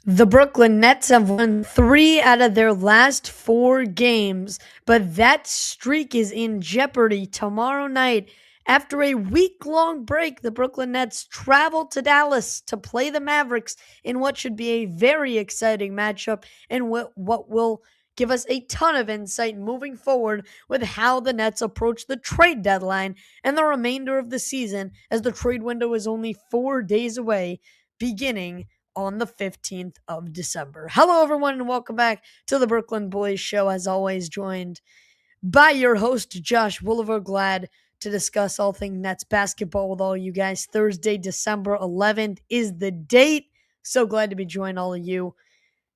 The Brooklyn Nets have won 3 out of their last 4 games, but that streak is in jeopardy tomorrow night. After a week-long break, the Brooklyn Nets travel to Dallas to play the Mavericks in what should be a very exciting matchup and what will give us a ton of insight moving forward with how the Nets approach the trade deadline and the remainder of the season, as the trade window is only 4 days away, beginning on the 15th of December. Hello, everyone, and welcome back to the Brooklyn Boys Show. As always, joined by your host, Josh Woolever. Glad to discuss all things Nets basketball with all you guys. Thursday, December 11th is the date. So glad to be joining all of you.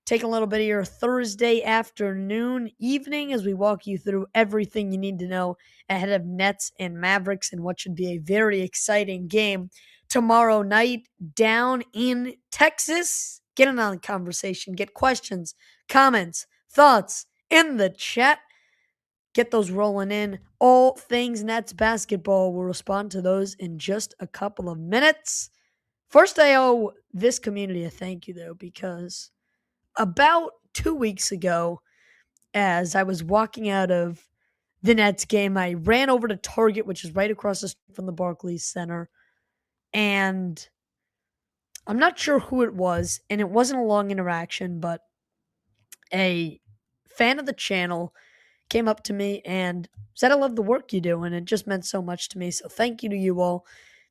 Take a little bit of your Thursday afternoon, evening, as we walk you through everything you need to know ahead of Nets and Mavericks and what should be a very exciting game tomorrow night down in Texas. Get in on the conversation. Get questions, comments, thoughts in the chat. Get those rolling in. All things Nets basketball. We'll respond to those in just a couple of minutes. First, I owe this community a thank you, though, because about 2 weeks ago, as I was walking out of the Nets game, I ran over to Target, which is right across the street from the Barclays Center, and I'm not sure who it was, and it wasn't a long interaction, but a fan of the channel came up to me and said, "I love the work you do," and it just meant so much to me. So thank you to you all.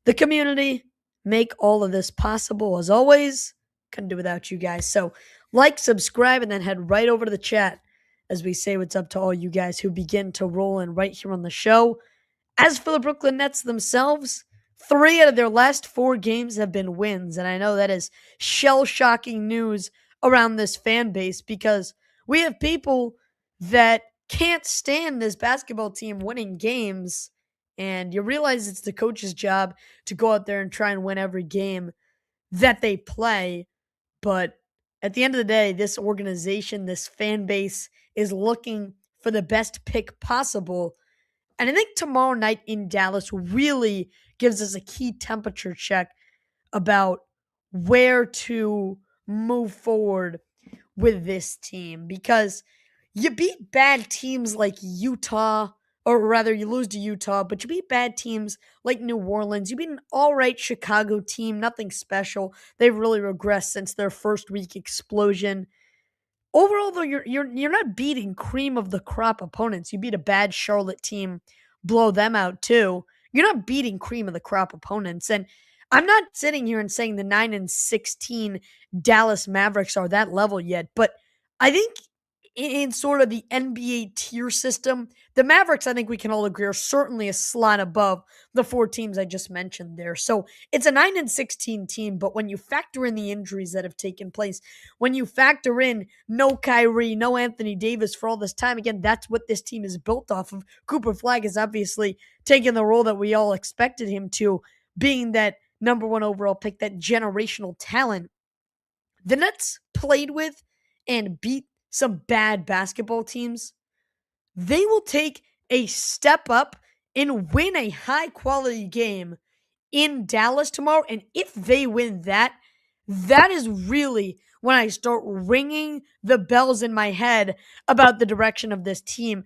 The community make all of this possible. As always, couldn't do without you guys. So like, subscribe, and then head right over to the chat as we say what's up to all you guys who begin to roll in right here on the show. As for the Brooklyn Nets themselves, 3 out of their last 4 games have been wins, and I know that is shell-shocking news around this fan base because we have people that can't stand this basketball team winning games, and you realize it's the coach's job to go out there and try and win every game that they play, but at the end of the day, this organization, this fan base is looking for the best pick possible. And I think tomorrow night in Dallas really gives us a key temperature check about where to move forward with this team, because you beat bad teams like Utah, or rather you lose to Utah, but you beat bad teams like New Orleans. You beat an all right Chicago team, nothing special. They've really regressed since their first week explosion. Overall, though, you're not beating cream of the crop opponents. You beat a bad Charlotte team, blow them out too. You're not beating cream of the crop opponents. And I'm not sitting here and saying the 9-16 Dallas Mavericks are that level yet, but I think in sort of the NBA tier system, the Mavericks, I think we can all agree, are certainly a slot above the 4 teams I just mentioned there. So it's a 9-16 team, but when you factor in the injuries that have taken place, when you factor in no Kyrie, no Anthony Davis for all this time, again, that's what this team is built off of. Cooper Flag has obviously taken the role that we all expected him to, being that number 1 overall pick, that generational talent. The Nets played with and beat some bad basketball teams. They will take a step up and win a high quality game in Dallas tomorrow. And if they win that, that is really when I start ringing the bells in my head about the direction of this team.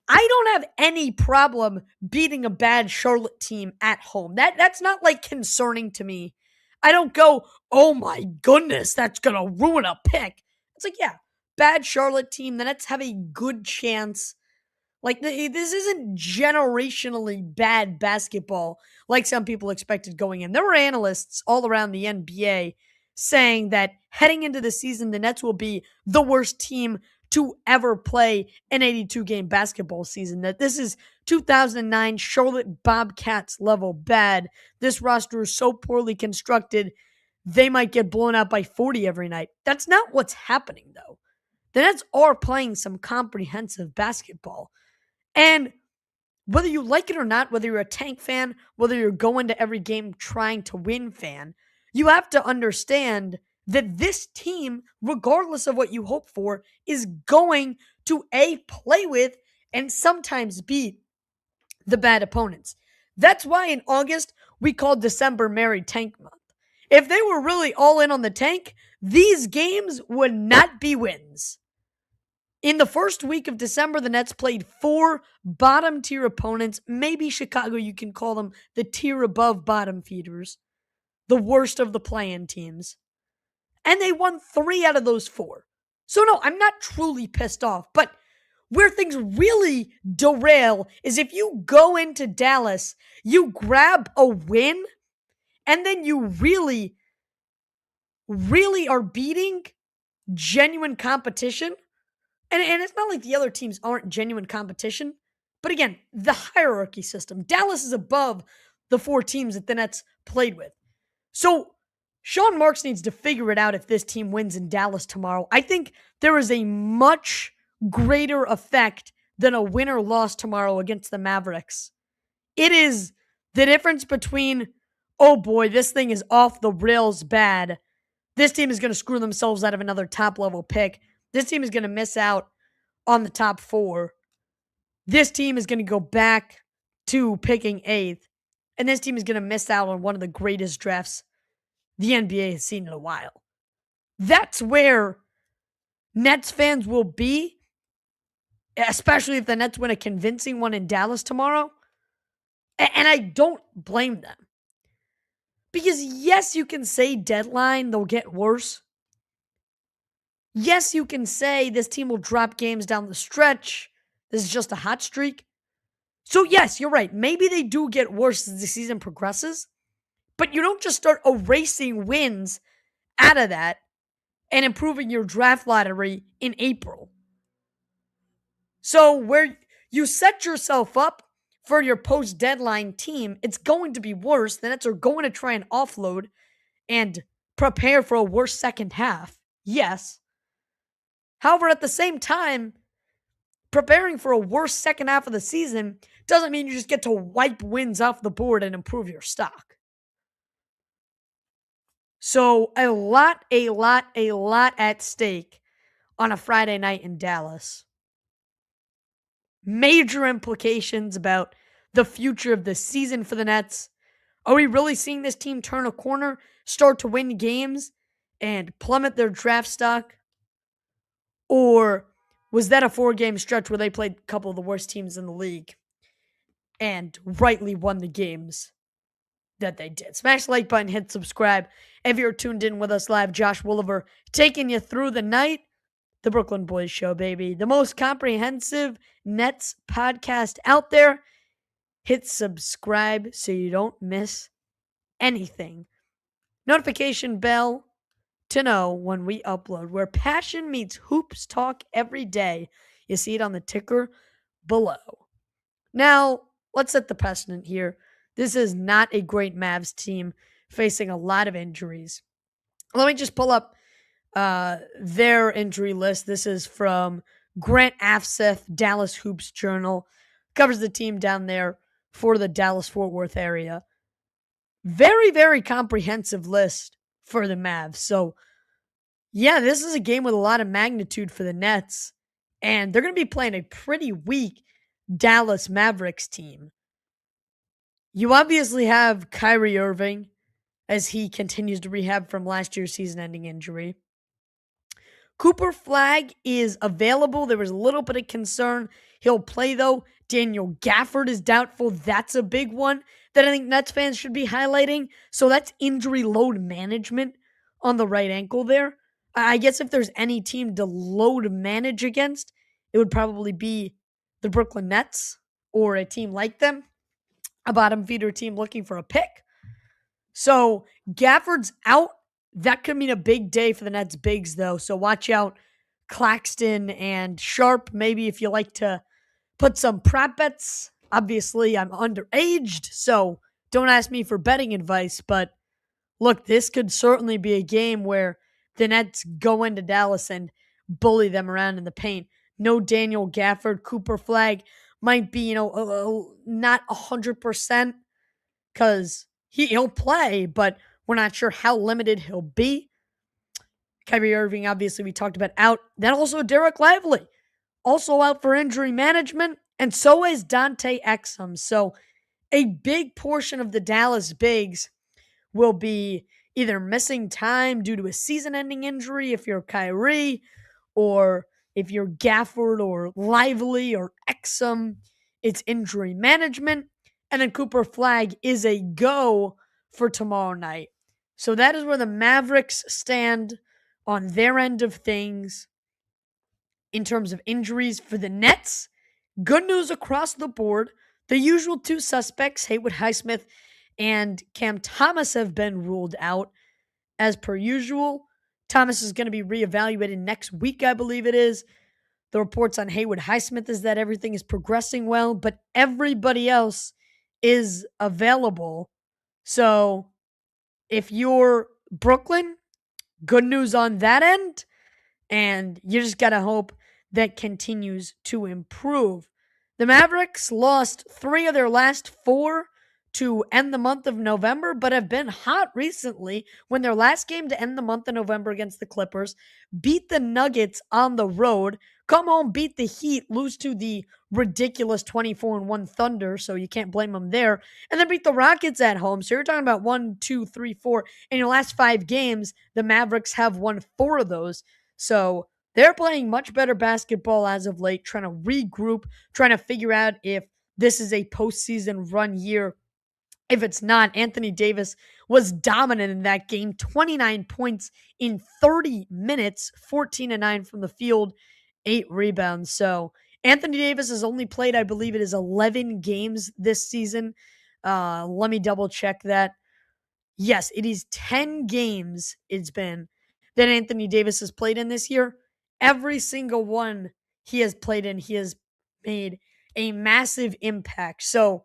I don't have any problem beating a bad Charlotte team at home. That's not like concerning to me. I don't go, "Oh my goodness, that's going to ruin a pick." It's like, yeah, bad Charlotte team. The Nets have a good chance. Like, this isn't generationally bad basketball like some people expected going in. There were analysts all around the NBA saying that heading into the season, the Nets will be the worst team to ever play an 82-game basketball season. That this is 2009 Charlotte Bobcats level bad. This roster is so poorly constructed, they might get blown out by 40 every night. That's not what's happening, though. The Nets are playing some comprehensive basketball. And whether you like it or not, whether you're a tank fan, whether you're going to every game trying to win fan, you have to understand that this team, regardless of what you hope for, is going to play with and sometimes beat the bad opponents. That's why in August, we called December Merry Tank Month. If they were really all in on the tank, these games would not be wins. In the first week of December, the Nets played 4 bottom tier opponents. Maybe Chicago, you can call them the tier above bottom feeders, the worst of the play-in teams. And they won 3 out of those 4. So no, I'm not truly pissed off, but where things really derail is if you go into Dallas, you grab a win, and then you really, really are beating genuine competition. And it's not like the other teams aren't genuine competition. But again, the hierarchy system. Dallas is above the 4 teams that the Nets played with. So Sean Marks needs to figure it out if this team wins in Dallas tomorrow. I think there is a much greater effect than a win or loss tomorrow against the Mavericks. It is the difference between, oh boy, this thing is off the rails bad. This team is going to screw themselves out of another top-level pick. This team is going to miss out on the top 4. This team is going to go back to picking 8th. And this team is going to miss out on one of the greatest drafts the NBA has seen in a while. That's where Nets fans will be, especially if the Nets win a convincing one in Dallas tomorrow. And I don't blame them. Because yes, you can say deadline, they'll get worse. Yes, you can say this team will drop games down the stretch. This is just a hot streak. So yes, you're right. Maybe they do get worse as the season progresses. But you don't just start erasing wins out of that and improving your draft lottery in April. So where you set yourself up for your post-deadline team, it's going to be worse. The Nets are going to try and offload and prepare for a worse second half. Yes. However, at the same time, preparing for a worse second half of the season doesn't mean you just get to wipe wins off the board and improve your stock. So a lot at stake on a Friday night in Dallas. Major implications about the future of the season for the Nets. Are we really seeing this team turn a corner, start to win games, and plummet their draft stock? Or was that a 4-game stretch where they played a couple of the worst teams in the league and rightly won the games that they did? Smash the like button, hit subscribe. If you're tuned in with us live, Josh Woolever taking you through the night. The Brooklyn Boys Show, baby. The most comprehensive Nets podcast out there. Hit subscribe so you don't miss anything. Notification bell to know when we upload. Where passion meets hoops talk every day. You see it on the ticker below. Now, let's set the precedent here. This is not a great Mavs team facing a lot of injuries. Let me just pull up their injury list. This is from Grant Afseth, Dallas Hoops Journal. Covers the team down there for the Dallas-Fort Worth area. Very, very comprehensive list for the Mavs. So, yeah, this is a game with a lot of magnitude for the Nets. And they're going to be playing a pretty weak Dallas Mavericks team. You obviously have Kyrie Irving as he continues to rehab from last year's season-ending injury. Cooper Flagg is available. There was a little bit of concern. He'll play, though. Daniel Gafford is doubtful. That's a big one that I think Nets fans should be highlighting. So that's injury load management on the right ankle there. I guess if there's any team to load manage against, it would probably be the Brooklyn Nets or a team like them, a bottom feeder team looking for a pick. So Gafford's out. That could mean a big day for the Nets bigs, though. So watch out, Claxton and Sharp. Maybe if you like to put some prop bets. Obviously, I'm underaged, so don't ask me for betting advice. But look, this could certainly be a game where the Nets go into Dallas and bully them around in the paint. No Daniel Gafford. Cooper Flagg might be, not 100% because he'll play, but we're not sure how limited he'll be. Kyrie Irving, obviously, we talked about out. Then also Derek Lively, also out for injury management. And so is Dante Exum. So a big portion of the Dallas bigs will be either missing time due to a season-ending injury if you're Kyrie, or if you're Gafford or Lively or Exum, it's injury management. And then Cooper Flag is a go for tomorrow night. So that is where the Mavericks stand on their end of things in terms of injuries. For the Nets, good news across the board. The usual two suspects, Haywood Highsmith and Cam Thomas, have been ruled out as per usual. Thomas is going to be reevaluated next week, I believe it is. The reports on Haywood Highsmith is that everything is progressing well, but everybody else is available. So if you're Brooklyn, good news on that end. And you just got to hope that continues to improve. The Mavericks lost 3 of their last 4 to end the month of November, but have been hot recently when their last game to end the month of November against the Clippers beat the Nuggets on the road, come home, beat the Heat, lose to the ridiculous 24-1 Thunder, so you can't blame them there, and then beat the Rockets at home. So you're talking about 1, 2, 3, 4. In your last 5 games, the Mavericks have won 4 of those. So they're playing much better basketball as of late, trying to regroup, trying to figure out if this is a postseason run year. If it's not, Anthony Davis was dominant in that game, 29 points in 30 minutes, 14-9 from the field, 8 rebounds. So Anthony Davis has only played, I believe it is 11 games this season. Let me double check that. Yes, it is 10 games it's been that Anthony Davis has played in this year. Every single one he has played in, he has made a massive impact. So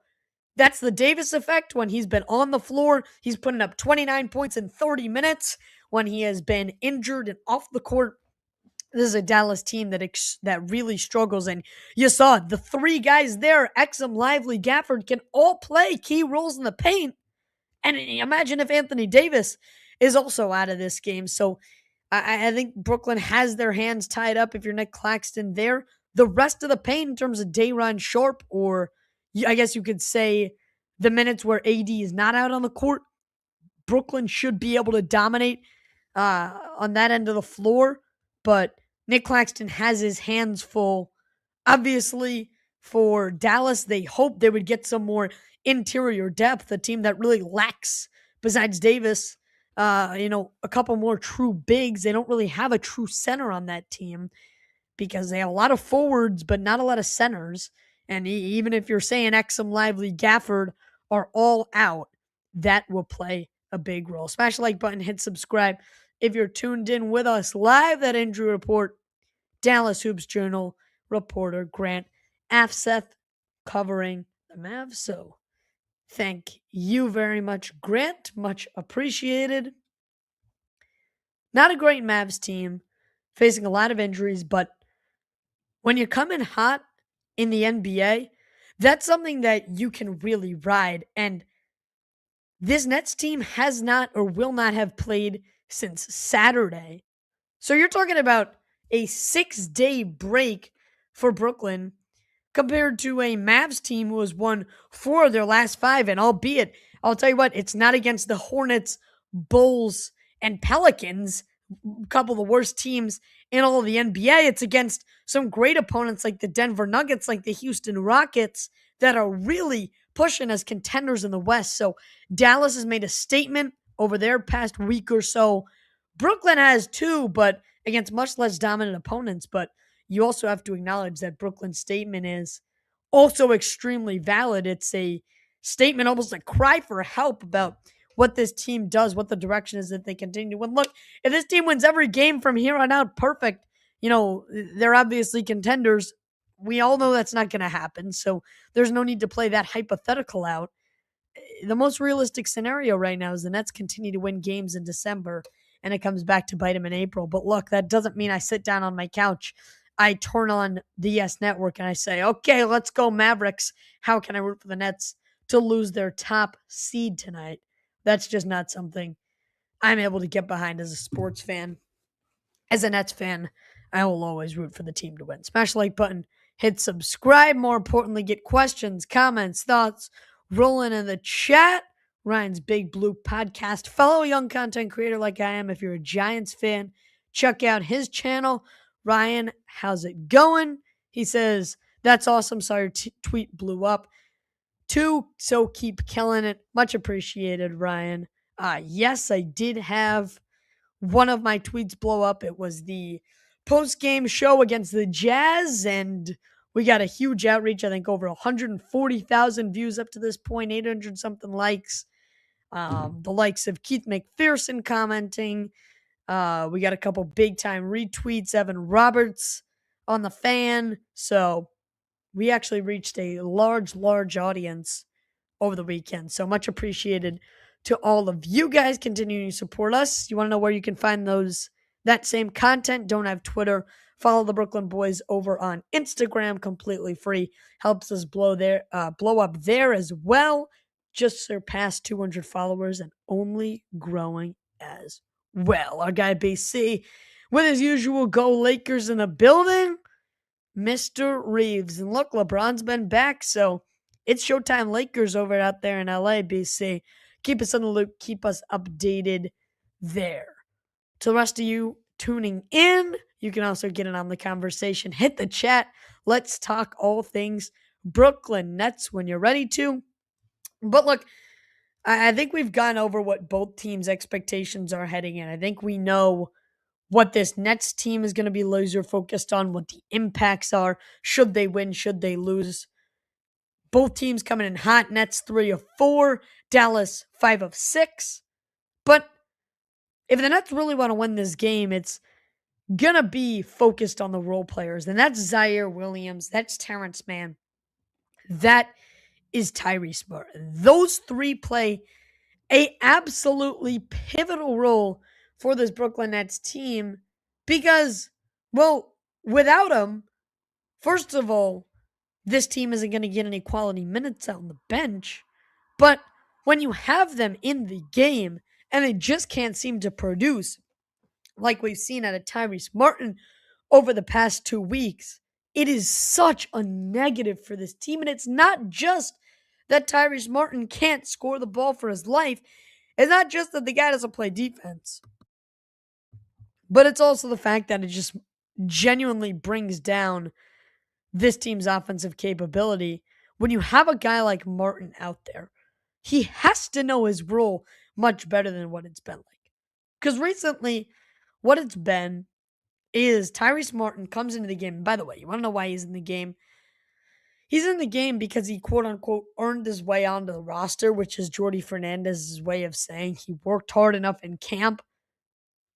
that's the Davis effect. When he's been on the floor, he's putting up 29 points in 30 minutes. When he has been injured and off the court, this is a Dallas team that really struggles. And you saw the 3 guys there, Exum, Lively, Gafford, can all play key roles in the paint. And imagine if Anthony Davis is also out of this game. So I think Brooklyn has their hands tied up if you're Nick Claxton there. The rest of the paint in terms of Day'Ron Sharpe, or I guess you could say the minutes where AD is not out on the court, Brooklyn should be able to dominate on that end of the floor. But Nick Claxton has his hands full. Obviously, for Dallas, they hoped they would get some more interior depth, a team that really lacks, besides Davis, a couple more true bigs. They don't really have a true center on that team because they have a lot of forwards, but not a lot of centers. And even if you're saying Exum, Lively, Gafford are all out, that will play a big role. Smash the like button, hit subscribe. If you're tuned in with us live, that injury report, Dallas Hoops Journal reporter Grant Afseth covering the Mavs. So thank you very much, Grant. Much appreciated. Not a great Mavs team, facing a lot of injuries, but when you come in hot in the NBA, that's something that you can really ride. And this Nets team has not or will not have played since Saturday. So you're talking about a 6-day break for Brooklyn compared to a Mavs team who has won 4 of their last 5. And albeit, I'll tell you what, it's not against the Hornets, Bulls, and Pelicans, a couple of the worst teams in all of the NBA. It's against some great opponents like the Denver Nuggets, like the Houston Rockets, that are really pushing as contenders in the West. So Dallas has made a statement over their past week or so. Brooklyn has too, but against much less dominant opponents. But you also have to acknowledge that Brooklyn's statement is also extremely valid. It's a statement, almost a cry for help about what this team does, what the direction is that they continue to win. Look, if this team wins every game from here on out, perfect. They're obviously contenders. We all know that's not going to happen, so there's no need to play that hypothetical out. The most realistic scenario right now is the Nets continue to win games in December, and it comes back to bite them in April. But look, that doesn't mean I sit down on my couch. I turn on the Yes Network and I say, okay, let's go Mavericks. How can I root for the Nets to lose their top seed tonight? That's just not something I'm able to get behind as a sports fan. As a Nets fan, I will always root for the team to win. Smash the like button, hit subscribe. More importantly, get questions, comments, thoughts rolling in the chat. Ryan's Big Blue podcast. Follow a young content creator like I am. If you're a Giants fan, check out his channel. Ryan, how's it going? He says, that's awesome. Saw your tweet blew up. 2, so keep killing it. Much appreciated, Ryan. Yes, I did have one of my tweets blow up. It was the post-game show against the Jazz, and we got a huge outreach. I think over 140,000 views up to this point, 800 something likes. The likes of Keith McPherson commenting. We got a couple big time retweets. Evan Roberts on the fan. So we actually reached a large audience over the weekend. So much appreciated to all of you guys continuing to support us. You want to know where you can find that same content? Don't have Twitter. Follow the Brooklyn Boys over on Instagram, completely free. Helps us blow up there as well. Just surpassed 200 followers and only growing as well. Our guy BC, with his usual go Lakers in the building, Mr. Reeves. And look, LeBron's been back, so it's Showtime Lakers over out there in LA, BC. Keep us in the loop. Keep us updated there. To the rest of you tuning in, you can also get in on the conversation. Hit the chat. Let's talk all things Brooklyn Nets when you're ready to. But look, I think we've gone over what both teams' expectations are heading in. I think we know what this Nets team is going to be laser focused on, what the impacts are, should they win, should they lose. Both teams coming in hot. Nets 3 of 4, Dallas 5 of 6. But if the Nets really want to win this game, it's going to be focused on the role players. And that's Zaire Williams, that's Terrence Mann, that is Tyrese Martin. Those three play a absolutely pivotal role for this Brooklyn Nets team because, well, without them, first of all, this team isn't going to get any quality minutes on the bench. But when you have them in the game and they just can't seem to produce, like we've seen out of Tyrese Martin over the past 2 weeks, it is such a negative for this team. And it's not just that Tyrese Martin can't score the ball for his life. It's not just that the guy doesn't play defense, but it's also the fact that it just genuinely brings down this team's offensive capability. When you have a guy like Martin out there, he has to know his role much better than what it's been like. Because recently, what it's been is Tyrese Martin comes into the game. And by the way, you want to know why he's in the game? He's in the game because he, quote-unquote, earned his way onto the roster, which is Jordi Fernandez's way of saying he worked hard enough in camp.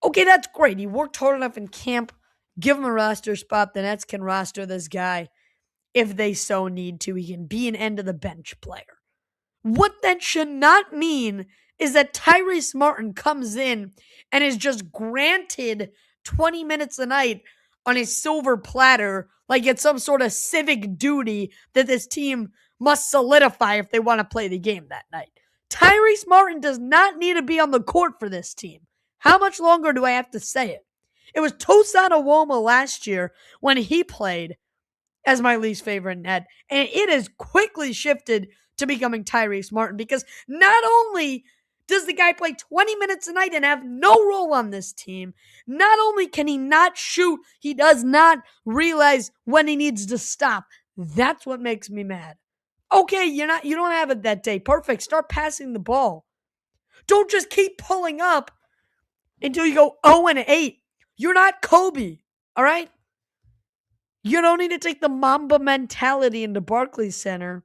Okay, that's great. He worked hard enough in camp. Give him a roster spot. The Nets can roster this guy if they so need to. He can be an end-of-the-bench player. What that should not mean is that Tyrese Martin comes in and is just granted 20 minutes a night on a silver platter like it's some sort of civic duty that this team must solidify if they want to play the game that night. Tyrese Martin does not need to be on the court for this team. How much longer do I have to say it? It was Tosan Awoma last year when he played as my least favorite net, and it has quickly shifted to becoming Tyrese Martin because not only does the guy play 20 minutes a night and have no role on this team, not only can he not shoot, he does not realize when he needs to stop. That's what makes me mad. Okay, you don't have it that day. Perfect. Start passing the ball. Don't just keep pulling up until you go 0-8. You're not Kobe, all right? You don't need to take the Mamba mentality into Barclays Center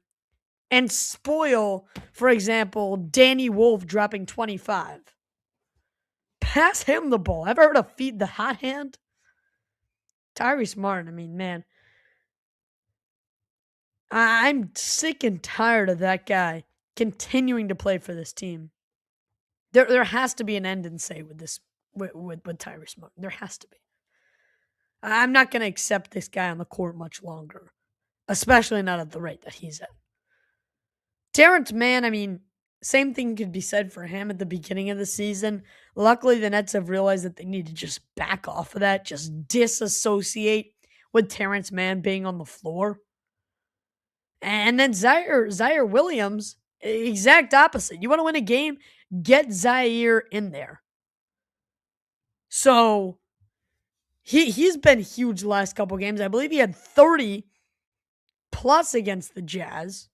and spoil, for example, Danny Wolf dropping 25. Pass him the ball. Ever heard of feed the hot hand? Tyrese Martin, I mean, man. I'm sick and tired of that guy continuing to play for this team. There has to be an end in sight with this with Tyrese Martin. There has to be. I'm not going to accept this guy on the court much longer, especially not at the rate that he's at. Terrence Mann, I mean, same thing could be said for him at the beginning of the season. Luckily, the Nets have realized that they need to just back off of that, just disassociate with Terrence Mann being on the floor. And then Zaire Williams, Exact opposite. You want to win a game, get Zaire in there. So he's been huge the last couple games. I believe he had 30 plus against the Jazz.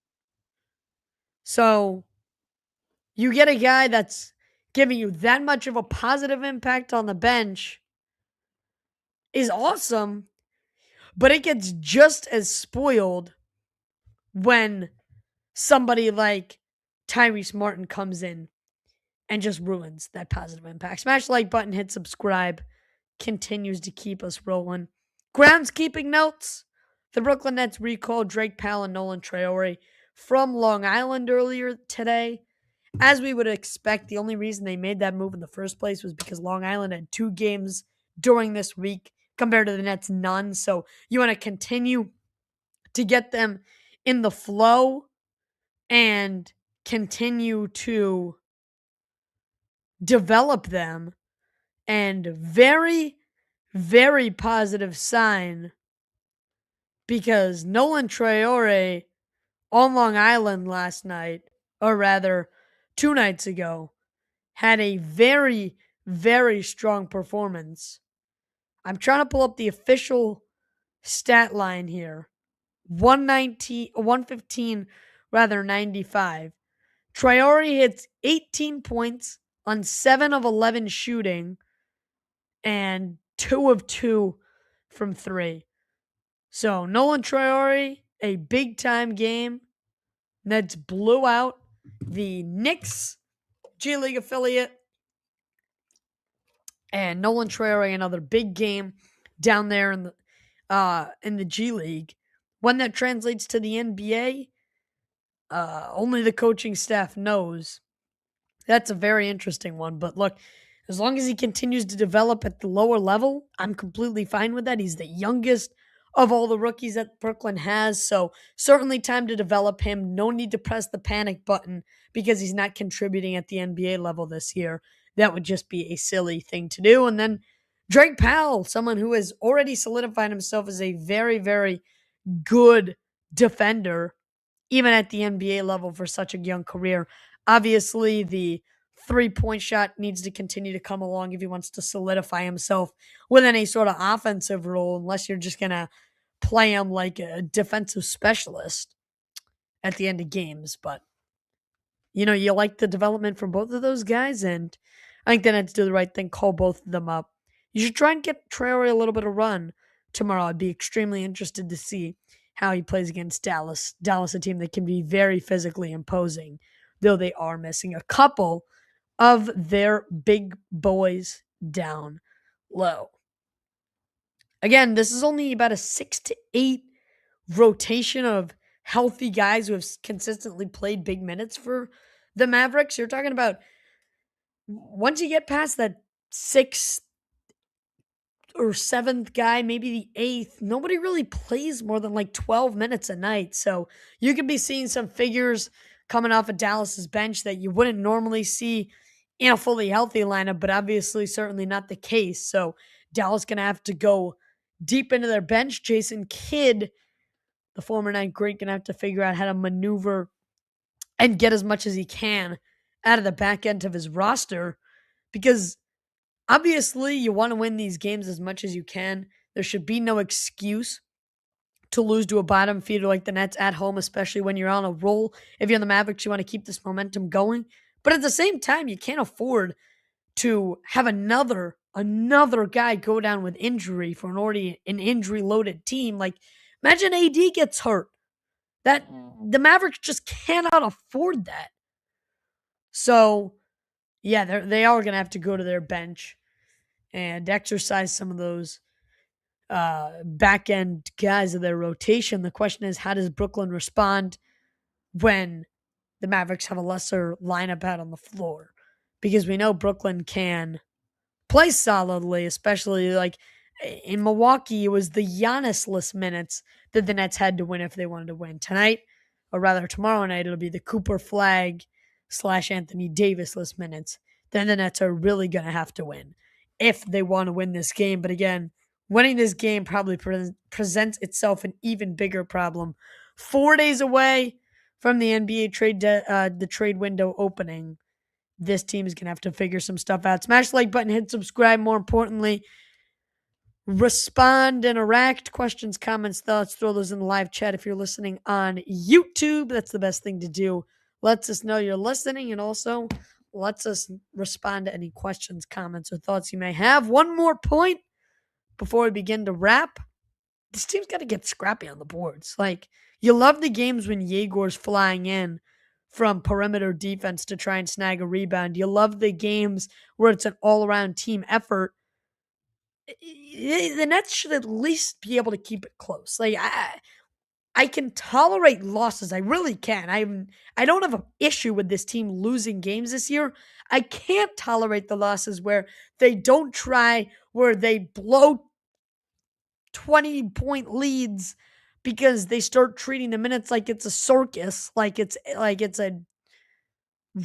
So you get a guy that's giving you that much of a positive impact on the bench is awesome, but it gets just as spoiled when somebody like Tyrese Martin comes in and just ruins that positive impact. Smash the like button, hit subscribe. Continues to keep us rolling. Groundskeeping notes. The Brooklyn Nets recalled Drake Powell and Nolan Traore from Long Island earlier today. As we would expect, the only reason they made that move in the first place was because Long Island had 2 games during this week compared to the Nets, none. So you want to continue to get them in the flow and continue to develop them. And very, very positive sign because Nolan Traore on Long Island last night, or rather 2 nights ago, had a very, very strong performance. I'm trying to pull up the official stat line here. 115, rather 95. Traore hits 18 points on 7 of 11 shooting and 2 of 2 from 3. So Nolan Traore, a big time game. Nets blew out the Knicks G League affiliate. And Nolan Traore, another big game down there in the G League. When that translates to the NBA, only the coaching staff knows. That's a very interesting one. But look, as long as he continues to develop at the lower level, I'm completely fine with that. He's the youngest of all the rookies that Brooklyn has. So certainly time to develop him. No need to press the panic button because he's not contributing at the NBA level this year. That would just be a silly thing to do. And then Drake Powell, someone who has already solidified himself as a very, very good defender, even at the NBA level for such a young career. Obviously, the 3-point shot needs to continue to come along if he wants to solidify himself within a sort of offensive role, unless you're just going to play him like a defensive specialist at the end of games. But, you like the development from both of those guys, and I think the Nets do the right thing, call both of them up. You should try and get Traore a little bit of run tomorrow. I'd be extremely interested to see how he plays against Dallas. Dallas, a team that can be very physically imposing, though they are missing a couple of their big boys down low. Again, this is only about a 6 to 8 rotation of healthy guys who have consistently played big minutes for the Mavericks. You're talking about once you get past that 6th or 7th guy, maybe the 8th, nobody really plays more than like 12 minutes a night. So you could be seeing some figures coming off of Dallas's bench that you wouldn't normally see in a fully healthy lineup, but obviously certainly not the case. So Dallas going to have to go deep into their bench. Jason Kidd, the former Night Great, going to have to figure out how to maneuver and get as much as he can out of the back end of his roster, because obviously you want to win these games as much as you can. There should be no excuse to lose to a bottom feeder like the Nets at home, especially when you're on a roll. If you're the Mavericks, you want to keep this momentum going. But at the same time, you can't afford to have another guy go down with injury for an already an injury-loaded team. Like, imagine AD gets hurt. That the Mavericks just cannot afford that. So, yeah, they are going to have to go to their bench and exercise some of those back-end guys of their rotation. The question is, how does Brooklyn respond when the Mavericks have a lesser lineup out on the floor? Because we know Brooklyn can play solidly, especially like in Milwaukee. It was the Giannis-less minutes that the Nets had to win if they wanted to win. Tonight, or rather tomorrow night, it'll be the Cooper Flag / Anthony Davis-less minutes. Then the Nets are really going to have to win if they want to win this game. But again, winning this game probably presents itself an even bigger problem. 4 days away from the NBA the trade window opening, this team is going to have to figure some stuff out. Smash the like button, hit subscribe. More importantly, respond, interact, questions, comments, thoughts. Throw those in the live chat if you're listening on YouTube. That's the best thing to do. Lets us know you're listening and also lets us respond to any questions, comments, or thoughts you may have. One more point before we begin to wrap. This team's got to get scrappy on the boards. Like, you love the games when Yegor's flying in from perimeter defense to try and snag a rebound. You love the games where it's an all-around team effort. The Nets should at least be able to keep it close. Like, I can tolerate losses. I really can. I don't have an issue with this team losing games this year. I can't tolerate the losses where they don't try, where they blow 20-point leads because they start treating the minutes like it's a circus, like it's a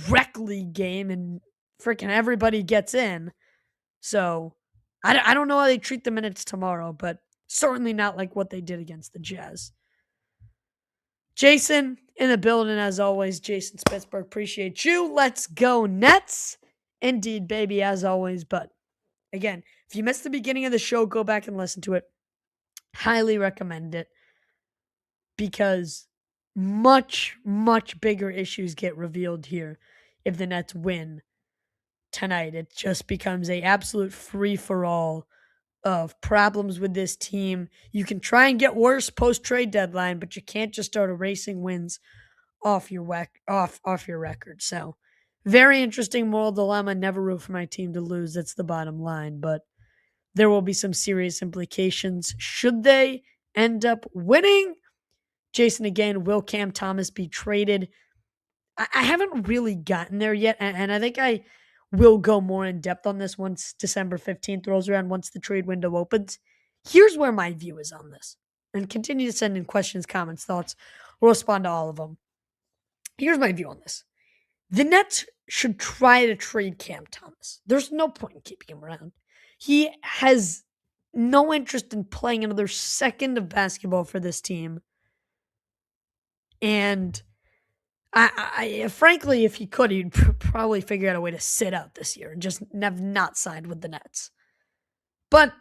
rec league game and freaking everybody gets in. So I don't know how they treat the minutes tomorrow, but certainly not like what they did against the Jazz. Jason in the building as always. Jason Spitzberg, appreciate you. Let's go Nets. Indeed, baby, as always. But again, if you missed the beginning of the show, go back and listen to it. Highly recommend it because much, much bigger issues get revealed here if the Nets win tonight. It just becomes a absolute free-for-all of problems with this team. You can try and get worse post-trade deadline, but you can't just start erasing wins off your record. So, very interesting moral dilemma. Never root for my team to lose. That's the bottom line. But there will be some serious implications should they end up winning. Jason, again, will Cam Thomas be traded? I haven't really gotten there yet, and I think I will go more in depth on this once December 15th rolls around, once the trade window opens. Here's where my view is on this. And continue to send in questions, comments, thoughts. We'll respond to all of them. Here's my view on this. The Nets should try to trade Cam Thomas. There's no point in keeping him around. He has no interest in playing another second of basketball for this team. And I frankly, if he could, he'd probably figure out a way to sit out this year and just have not signed with the Nets. But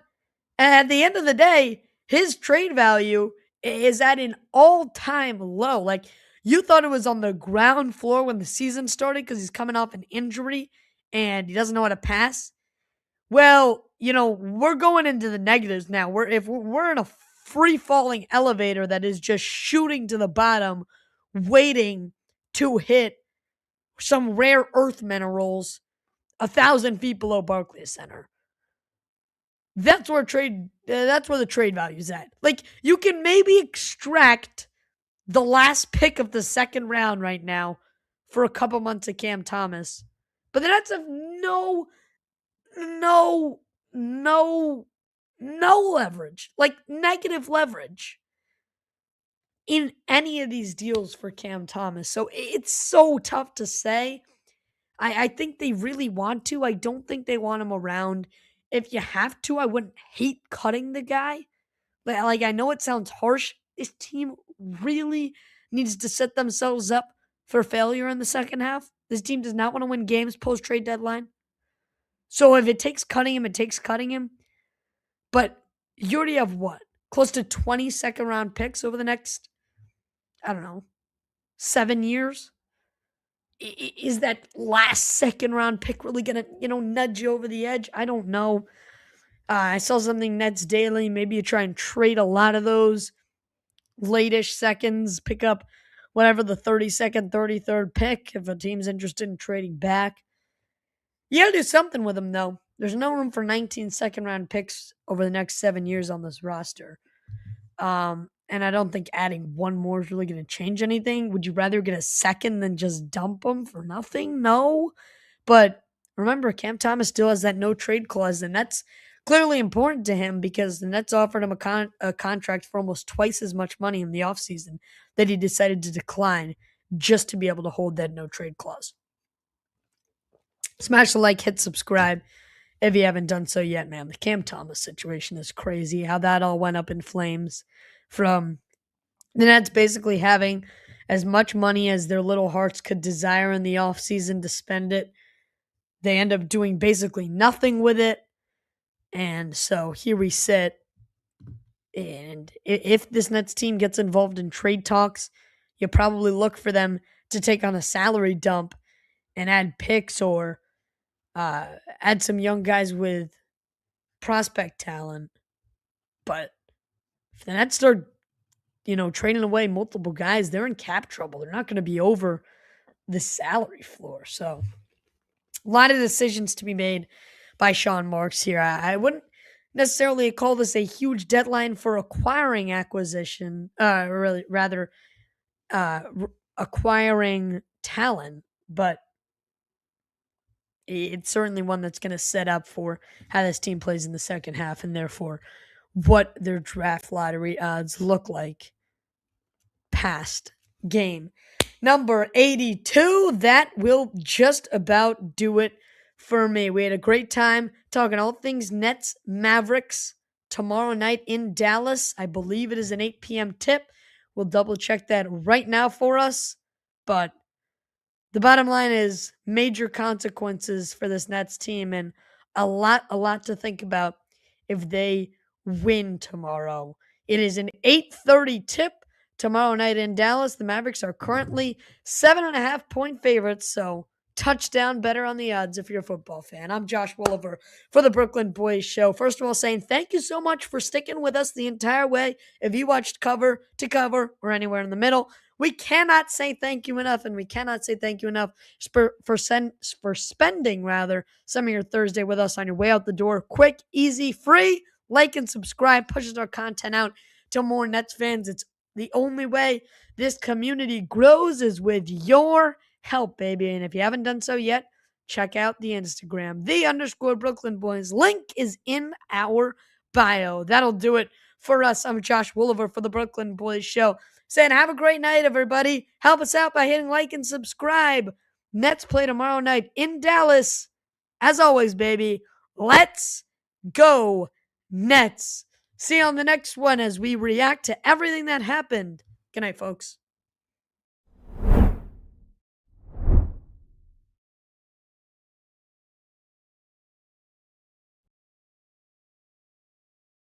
at the end of the day, his trade value is at an all-time low. Like, you thought it was on the ground floor when the season started because he's coming off an injury and he doesn't know how to pass. Well, we're going into the negatives now. We're in a free-falling elevator that is just shooting to the bottom, waiting to hit some rare earth minerals 1,000 feet below Barclays Center. That's where the trade value is at. Like, you can maybe extract the last pick of the second round right now for a couple months of Cam Thomas, but the Nets have no leverage, like negative leverage in any of these deals for Cam Thomas. So it's so tough to say. I think they really want to. I don't think they want him around. If you have to, I wouldn't hate cutting the guy. Like, I know it sounds harsh. This team really needs to set themselves up for failure in the second half. This team does not want to win games post-trade deadline. So if it takes cutting him, it takes cutting him. But you already have what? Close to 20 second-round picks over the next, 7 years? Is that last second-round pick really going to, nudge you over the edge? I don't know. I saw something Nets Daily. Maybe you try and trade a lot of those late-ish seconds, pick up whatever the 32nd, 33rd pick if a team's interested in trading back. You got to do something with them, though. There's no room for 19 second-round picks over the next 7 years on this roster. And I don't think adding one more is really going to change anything. Would you rather get a second than just dump them for nothing? No. But remember, Cam Thomas still has that no-trade clause, and that's clearly important to him because the Nets offered him a contract for almost twice as much money in the offseason that he decided to decline just to be able to hold that no-trade clause. Smash the like, hit subscribe if you haven't done so yet, man. The Cam Thomas situation is crazy. How that all went up in flames from the Nets basically having as much money as their little hearts could desire in the offseason to spend it. They end up doing basically nothing with it. And so here we sit. And if this Nets team gets involved in trade talks, you probably look for them to take on a salary dump and add picks or add some young guys with prospect talent. But if the Nets start, trading away multiple guys, they're in cap trouble. They're not going to be over the salary floor. So a lot of decisions to be made by Sean Marks here. I wouldn't necessarily call this a huge deadline for acquiring acquiring talent, but it's certainly one that's going to set up for how this team plays in the second half and therefore what their draft lottery odds look like past game number 82. That will just about do it for me. We had a great time talking all things Nets Mavericks tomorrow night in Dallas. I believe it is an 8 p.m. tip. We'll double check that right now for us. But the bottom line is major consequences for this Nets team and a lot to think about if they win tomorrow. It is an 8:30 tip tomorrow night in Dallas. The Mavericks are currently 7.5-point favorites, so touchdown better on the odds if you're a football fan. I'm Josh Wolliver for the Brooklyn Boys Show. First of all, saying thank you so much for sticking with us the entire way. If you watched cover to cover or anywhere in the middle, we cannot say thank you enough, and we cannot say thank you enough for spending some of your Thursday with us on your way out the door. Quick, easy, free. Like and subscribe pushes our content out to more Nets fans. It's the only way this community grows is with your help, baby. And if you haven't done so yet, check out the Instagram, _Brooklyn Boys. Link is in our bio. That'll do it for us. I'm Josh Wolliver for the Brooklyn Boys Show, saying have a great night, everybody. Help us out by hitting like and subscribe. Nets play tomorrow night in Dallas. As always, baby, let's go Nets. See you on the next one as we react to everything that happened. Good night, folks.